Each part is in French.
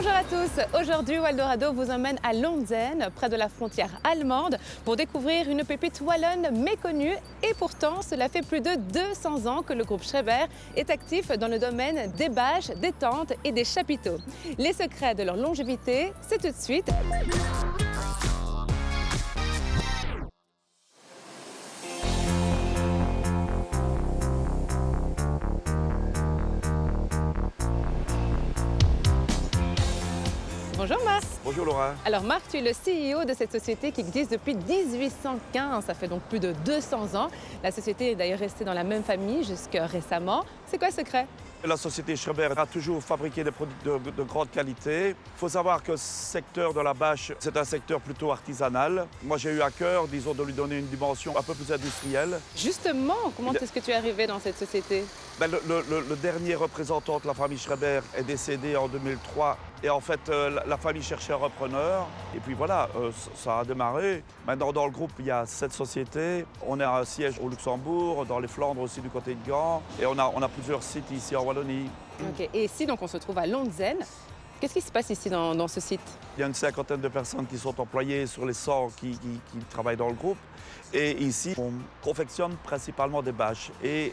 Bonjour à tous, aujourd'hui Waldorado vous emmène à Lontzen, près de la frontière allemande, pour découvrir une pépite wallonne méconnue et pourtant cela fait plus de 200 ans que le groupe Schreber est actif dans le domaine des bâches, des tentes et des chapiteaux. Les secrets de leur longévité, c'est tout de suite. Bonjour Marc. Bonjour Laura. Alors Marc, tu es le CEO de cette société qui existe depuis 1815, ça fait donc plus de 200 ans. La société est d'ailleurs restée dans la même famille jusqu'à récemment. C'est quoi le secret? La société Schreber a toujours fabriqué des produits de grande qualité. Il faut savoir que ce secteur de la bâche, c'est un secteur plutôt artisanal. Moi, j'ai eu à cœur, disons, de lui donner une dimension un peu plus industrielle. Justement, comment est-ce que tu es arrivé dans cette société? Le dernier représentant de la famille Schreber est décédé en 2003. Et en fait, la famille cherchait un repreneur. Et puis voilà, ça a démarré. Maintenant, dans le groupe, il y a 7 sociétés. On a un siège au Luxembourg, dans les Flandres aussi, du côté de Gand. Et on a plusieurs sites ici en Wallonie. Ok. Et ici, donc, on se trouve à Lontzen. Qu'est-ce qui se passe ici dans ce site? Il y a une cinquantaine de personnes qui sont employées sur les 100 qui travaillent dans le groupe. Et ici, on confectionne principalement des bâches et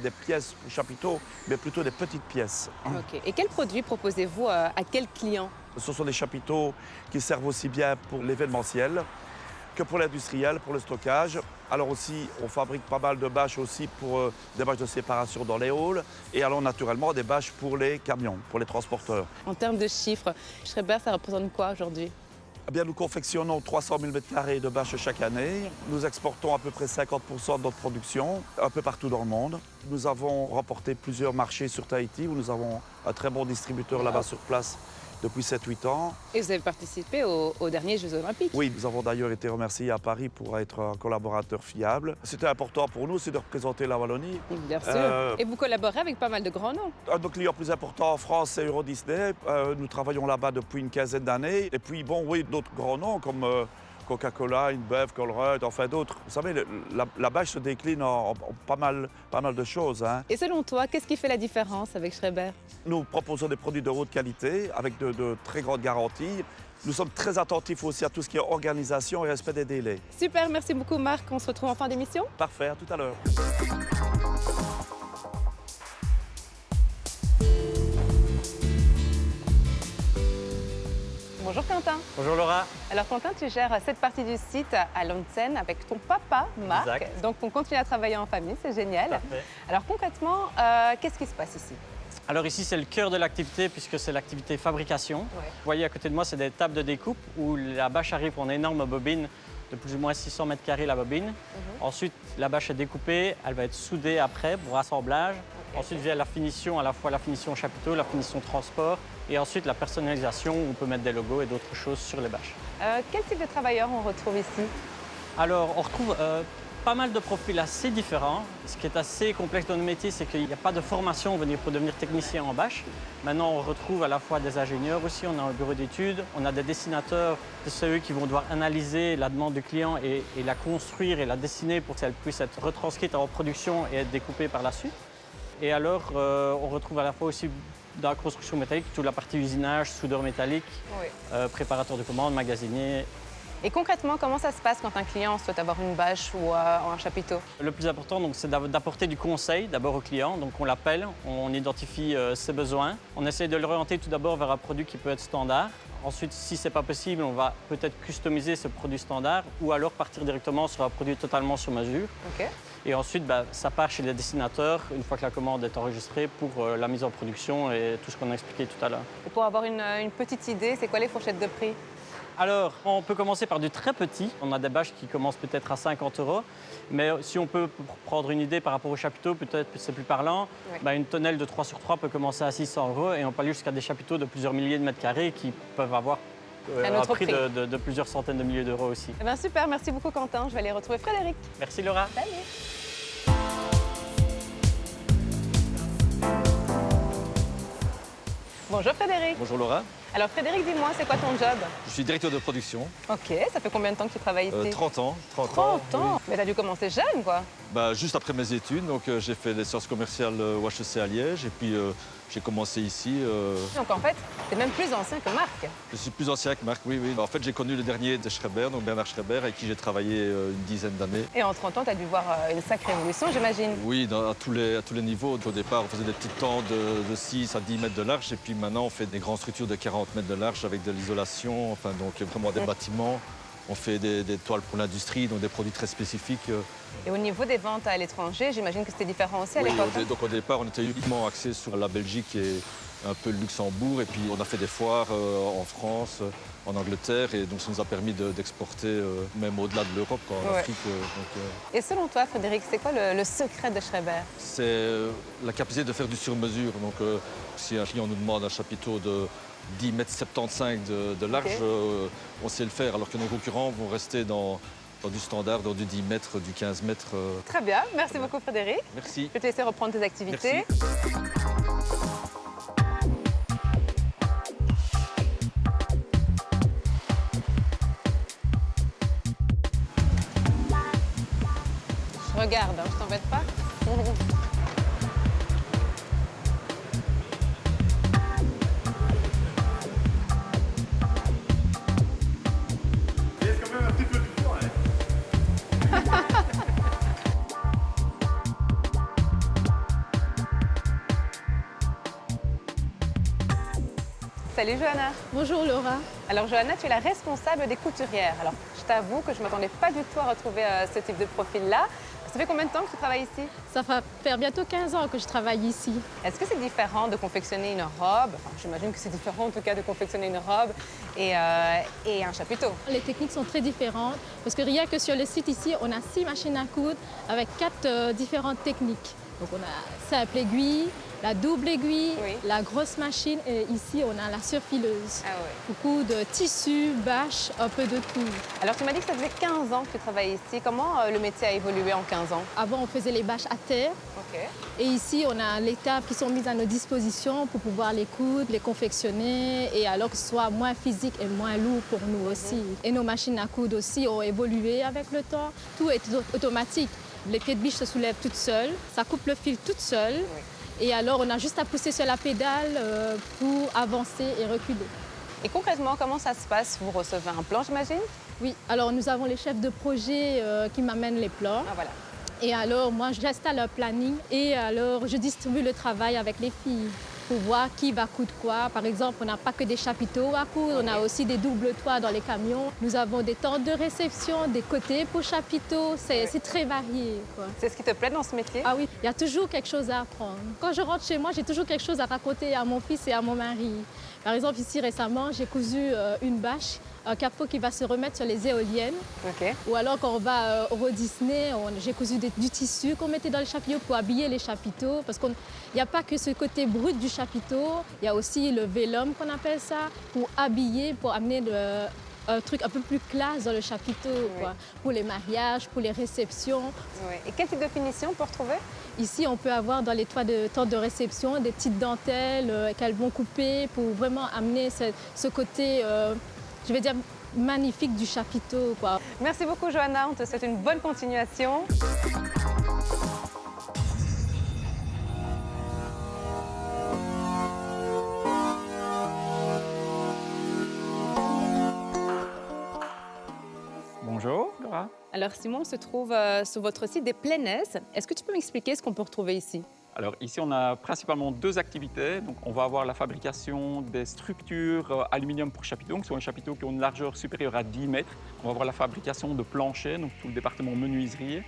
des pièces pour chapiteaux, mais plutôt des petites pièces. Ok. Et quels produits proposez-vous à quels clients? Ce sont des chapiteaux qui servent aussi bien pour l'événementiel que pour l'industriel, pour le stockage. Alors aussi, on fabrique pas mal de bâches aussi pour des bâches de séparation dans les halls. Et alors naturellement, des bâches pour les camions, pour les transporteurs. En termes de chiffres, Schreber, ça représente quoi aujourd'hui? Eh bien, nous confectionnons 300 000 m² de bâches chaque année. Nous exportons à peu près 50% de notre production, un peu partout dans le monde. Nous avons remporté plusieurs marchés sur Tahiti, où nous avons un très bon distributeur là-bas sur place depuis 7-8 ans. Et vous avez participé aux derniers Jeux Olympiques? Oui, nous avons d'ailleurs été remerciés à Paris pour être un collaborateur fiable. C'était important pour nous aussi de représenter la Wallonie. Bien sûr. Et vous collaborez avec pas mal de grands noms? Un de nos clients plus importants en France, c'est Euro Disney. Nous travaillons là-bas depuis une quinzaine d'années. Et puis, bon, oui, d'autres grands noms comme Coca-Cola, InBev, Colruyt, enfin d'autres. Vous savez, la bâche se décline en pas mal de choses. Hein. Et selon toi, qu'est-ce qui fait la différence avec Schreber? Nous proposons des produits de haute qualité avec de très grandes garanties. Nous sommes très attentifs aussi à tout ce qui est organisation et respect des délais. Super, merci beaucoup Marc. On se retrouve en fin d'émission. Parfait, à tout à l'heure. Bonjour Quentin. Bonjour Laura. Alors Quentin, tu gères cette partie du site à Lontzen avec ton papa Marc. Exact. Donc on continue à travailler en famille, c'est génial. Parfait. Alors concrètement, qu'est-ce qui se passe ici? Alors ici, c'est le cœur de l'activité puisque c'est l'activité fabrication. Ouais. Vous voyez à côté de moi, c'est des tables de découpe où la bâche arrive en énorme bobine de plus ou moins 600 m² la bobine. Ensuite, la bâche est découpée, elle va être soudée après pour assemblage. Ensuite vient la finition, à la fois la finition chapiteau, la finition transport et ensuite la personnalisation où on peut mettre des logos et d'autres choses sur les bâches. Quel type de travailleurs on retrouve ici? Alors, on retrouve pas mal de profils assez différents. Ce qui est assez complexe dans le métier, c'est qu'il n'y a pas de formation pour devenir technicien en bâche. Maintenant, on retrouve à la fois des ingénieurs aussi, on a un bureau d'études, on a des dessinateurs, c'est ceux qui vont devoir analyser la demande du client et la construire et la dessiner pour qu'elle puisse être retranscrite en production et être découpée par la suite. Et alors, on retrouve à la fois aussi dans la construction métallique toute la partie usinage, soudeur métallique, Oui. préparateur de commandes, magasinier. Et concrètement, comment ça se passe quand un client souhaite avoir une bâche ou un chapiteau? Le plus important, donc, c'est d'apporter du conseil d'abord au client. Donc, on l'appelle, on identifie ses besoins. On essaie de l'orienter tout d'abord vers un produit qui peut être standard. Ensuite, si ce n'est pas possible, on va peut-être customiser ce produit standard ou alors partir directement sur un produit totalement sur mesure. Ok. Et ensuite, ça part chez les dessinateurs une fois que la commande est enregistrée pour la mise en production et tout ce qu'on a expliqué tout à l'heure. Et pour avoir une petite idée, c'est quoi les fourchettes de prix? Alors, on peut commencer par du très petit. On a des bâches qui commencent peut-être à 50 €. Mais si on peut prendre une idée par rapport au chapiteau, peut-être que c'est plus parlant, Oui. une tonnelle de 3 sur 3 peut commencer à 600 € et on peut aller jusqu'à des chapiteaux de plusieurs milliers de mètres carrés qui peuvent avoir un prix de plusieurs centaines de milliers d'euros aussi. Eh bien, super, merci beaucoup Quentin. Je vais aller retrouver Frédéric. Merci Laura. Salut. Bonjour Frédéric. Bonjour Laura, Alors Frédéric, dis-moi, c'est quoi ton job? je suis directeur de production, Ok, ça fait combien de temps que tu travailles ici? 30 ans. 30 ans. oui. Mais t'as dû commencer jeune, quoi. Juste après mes études, donc j'ai fait les sciences commerciales au HEC à Liège et puis j'ai commencé ici. Donc en fait, tu es même plus ancien que Marc. Je suis plus ancien que Marc, oui, oui. En fait, j'ai connu le dernier de Schreiber, donc Bernard Schreiber, avec qui j'ai travaillé une dizaine d'années. Et en 30 ans, tu as dû voir une sacrée évolution, j'imagine. Oui, à tous les niveaux. Au départ, on faisait des petites tentes de 6 à 10 mètres de large et puis maintenant, on fait des grandes structures de 40 mètres de large avec de l'isolation, enfin, donc vraiment des bâtiments. On fait des toiles pour l'industrie, donc des produits très spécifiques. Et au niveau des ventes à l'étranger, j'imagine que c'était différent aussi à Oui, l'époque. donc au départ, on était uniquement axé sur la Belgique et un peu le Luxembourg. Et puis on a fait des foires en France, en Angleterre. Et donc ça nous a permis d'exporter même au-delà de l'Europe, en Afrique. Et selon toi, Frédéric, c'est quoi le secret de Schreiber? C'est la capacité de faire du sur-mesure. Donc si un client nous demande un chapiteau de 10,75 m de large, on sait le faire, alors que nos concurrents vont rester dans du standard, dans du 10 mètres, du 15 mètres. Très bien, merci beaucoup Frédéric. Merci. Je vais te laisser reprendre tes activités. Merci. Je regarde, je t'embête pas. Salut Johanna. Bonjour Laura. Alors Johanna, tu es la responsable des couturières. Alors je t'avoue que je ne m'attendais pas du tout à retrouver ce type de profil-là. Ça fait combien de temps que tu travailles ici? Ça va faire bientôt 15 ans que je travaille ici. Est-ce que c'est différent de confectionner une robe? Enfin, j'imagine que c'est différent en tout cas de confectionner une robe et un chapiteau. Les techniques sont très différentes parce que rien que sur le site ici, on a 6 machines à coudre avec 4 différentes techniques. Donc on a simple aiguille, la double aiguille, la grosse machine et ici on a la surfileuse. Ah oui. Beaucoup de tissus, bâches, un peu de tout. Alors tu m'as dit que ça faisait 15 ans que tu travailles ici. Comment le métier a évolué en 15 ans? Avant on faisait les bâches à terre. Ok. Et ici, on a les tables qui sont mises à nos dispositions pour pouvoir les coudre, les confectionner, et alors que ce soit moins physique et moins lourd pour nous aussi. Et nos machines à coudre aussi ont évolué avec le temps. Tout est automatique. Les pieds de biche se soulèvent toutes seules, ça coupe le fil toute seule. Et alors, on a juste à pousser sur la pédale pour avancer et reculer. Et concrètement, comment ça se passe? Vous recevez un plan, j'imagine? Oui, alors nous avons les chefs de projet qui m'amènent les plans. Ah voilà. Et alors, moi, j'installe un planning et alors je distribue le travail avec les filles pour voir qui va coudre quoi. Par exemple, on n'a pas que des chapiteaux à coudre, on a aussi des doubles toits dans les camions. Nous avons des tentes de réception, des côtés pour chapiteaux, c'est très varié, quoi. C'est ce qui te plaît dans ce métier? Ah oui, il y a toujours quelque chose à apprendre. Quand je rentre chez moi, j'ai toujours quelque chose à raconter à mon fils et à mon mari. Par exemple, ici récemment, j'ai cousu une bâche, un capot qui va se remettre sur les éoliennes. Ok. Ou alors quand on va au Euro Disney, j'ai cousu du tissu qu'on mettait dans les chapiteaux pour habiller les chapiteaux. Parce qu'il n'y a pas que ce côté brut du chapiteau, il y a aussi le vélum qu'on appelle ça, pour habiller, pour amener un truc un peu plus classe dans le chapiteau, quoi. Pour les mariages, pour les réceptions. Oui. Et quel type de finition on peut retrouver? Ici, on peut avoir dans les toits de tentes de réception des petites dentelles qu'elles vont couper pour vraiment amener ce côté, je vais dire, magnifique du chapiteau, quoi. Merci beaucoup Johanna, on te souhaite une bonne continuation. Bonjour, Laura. Alors Simon, on se trouve sur votre site des Plaines. Est-ce que tu peux m'expliquer ce qu'on peut retrouver ici? Alors ici, on a principalement 2 activités. Donc, on va avoir la fabrication des structures aluminium pour chapiteaux, donc sur un chapiteau qui a une largeur supérieure à 10 mètres. On va avoir la fabrication de planchers, donc tout le département menuiserie,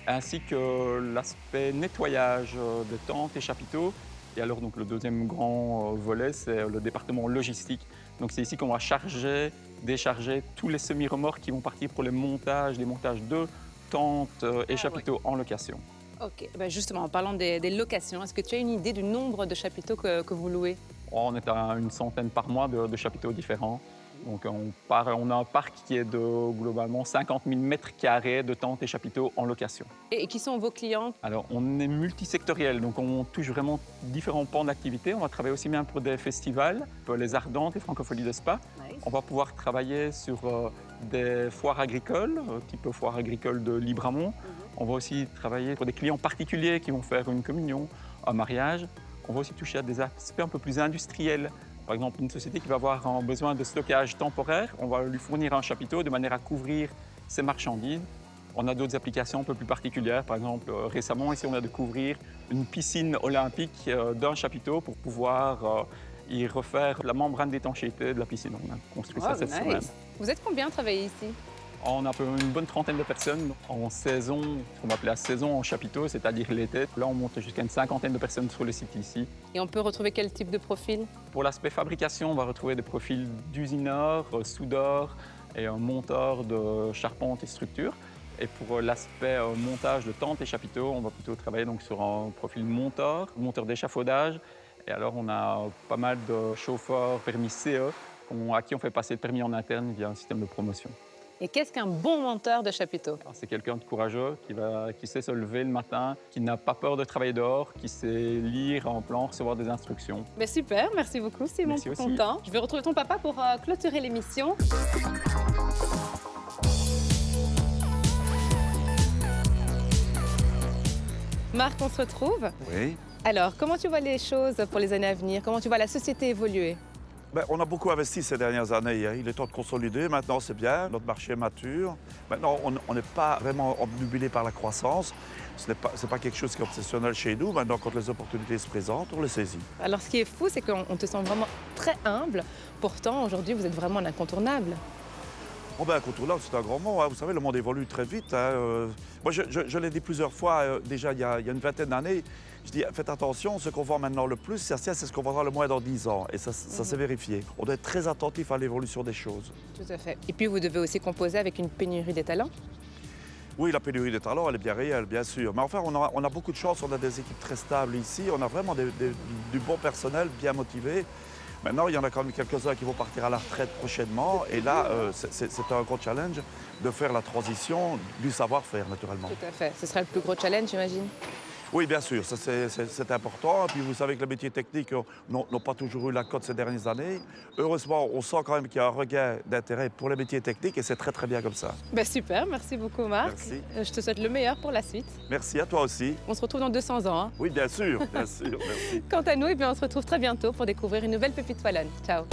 ainsi que l'aspect nettoyage des tentes et chapiteaux. Et alors, donc, le deuxième grand volet, c'est le département logistique. Donc, c'est ici qu'on va charger, décharger tous les semi-remorques qui vont partir pour les montages, des montages de tentes et chapiteaux en location. Ok, ben justement, en parlant des locations, est-ce que tu as une idée du nombre de chapiteaux que vous louez? On est à une centaine par mois de chapiteaux différents. Donc on a un parc qui est de globalement 50 000 mètres carrés de tentes et chapiteaux en location. Et qui sont vos clients? Alors on est multisectoriel, donc on touche vraiment différents pans d'activité. On va travailler aussi bien pour des festivals, pour les Ardentes et Francopholies de Spa. Nice. On va pouvoir travailler sur des foires agricoles, type foire agricole de Libramont. On va aussi travailler pour des clients particuliers qui vont faire une communion, un mariage. On va aussi toucher à des aspects un peu plus industriels. Par exemple, une société qui va avoir un besoin de stockage temporaire, on va lui fournir un chapiteau de manière à couvrir ses marchandises. On a d'autres applications un peu plus particulières. Par exemple, récemment, ici, on a de couvrir une piscine olympique d'un chapiteau pour pouvoir y refaire la membrane d'étanchéité de la piscine. On a construit ça cette semaine. Vous êtes combien à travailler ici? On a une bonne trentaine de personnes en saison, ce qu'on va appeler la saison en chapiteau, c'est-à-dire l'été. Là, on monte jusqu'à une cinquantaine de personnes sur le site ici. Et on peut retrouver quel type de profil? Pour l'aspect fabrication, on va retrouver des profils d'usineurs, soudeurs et monteurs de charpente et structures. Et pour l'aspect montage de tentes et chapiteaux, on va plutôt travailler donc sur un profil monteur d'échafaudage. Et alors, on a pas mal de chauffeurs permis CE à qui on fait passer le permis en interne via un système de promotion. Et qu'est-ce qu'un bon monteur de chapiteau? C'est quelqu'un de courageux qui sait se lever le matin, qui n'a pas peur de travailler dehors, qui sait lire en plan, recevoir des instructions. Ben super, merci beaucoup Simon Merci pour ton aussi. temps. Je vais retrouver ton papa pour clôturer l'émission. Marc, on se retrouve. Oui. Alors, comment tu vois les choses pour les années à venir? Comment tu vois la société évoluer? On a beaucoup investi ces dernières années. Il est temps de consolider. Maintenant, c'est bien. Notre marché est mature. Maintenant, on n'est pas vraiment obnubilé par la croissance. Ce n'est pas quelque chose qui est obsessionnel chez nous. Maintenant, quand les opportunités se présentent, on les saisit. Alors, ce qui est fou, c'est qu'on te sent vraiment très humble. Pourtant, aujourd'hui, vous êtes vraiment un incontournable. Incontournable, c'est un grand mot. Vous savez, le monde évolue très vite. Moi, je l'ai dit plusieurs fois, déjà il y a une vingtaine d'années. Je dis, faites attention, ce qu'on vend maintenant le plus, c'est ce qu'on vendra le moins dans 10 ans. Et ça s'est vérifié. On doit être très attentif à l'évolution des choses. Tout à fait. Et puis, vous devez aussi composer avec une pénurie des talents. Oui, la pénurie des talents, elle est bien réelle, bien sûr. Mais enfin, on a beaucoup de chance. On a des équipes très stables ici. On a vraiment du bon personnel, bien motivé. Maintenant, il y en a quand même quelques-uns qui vont partir à la retraite prochainement. Et là, c'est un gros challenge de faire la transition du savoir-faire, naturellement. Tout à fait. Ce sera le plus gros challenge, j'imagine. Oui, bien sûr, ça c'est important. Et puis vous savez que les métiers techniques n'ont pas toujours eu la cote ces dernières années. Heureusement, on sent quand même qu'il y a un regain d'intérêt pour les métiers techniques et c'est très très bien comme ça. Ben super, merci beaucoup Marc. Merci. Je te souhaite le meilleur pour la suite. Merci à toi aussi. On se retrouve dans 200 ans. Hein. Oui, bien sûr, merci. Quant à nous, on se retrouve très bientôt pour découvrir une nouvelle pépite wallonne. Ciao.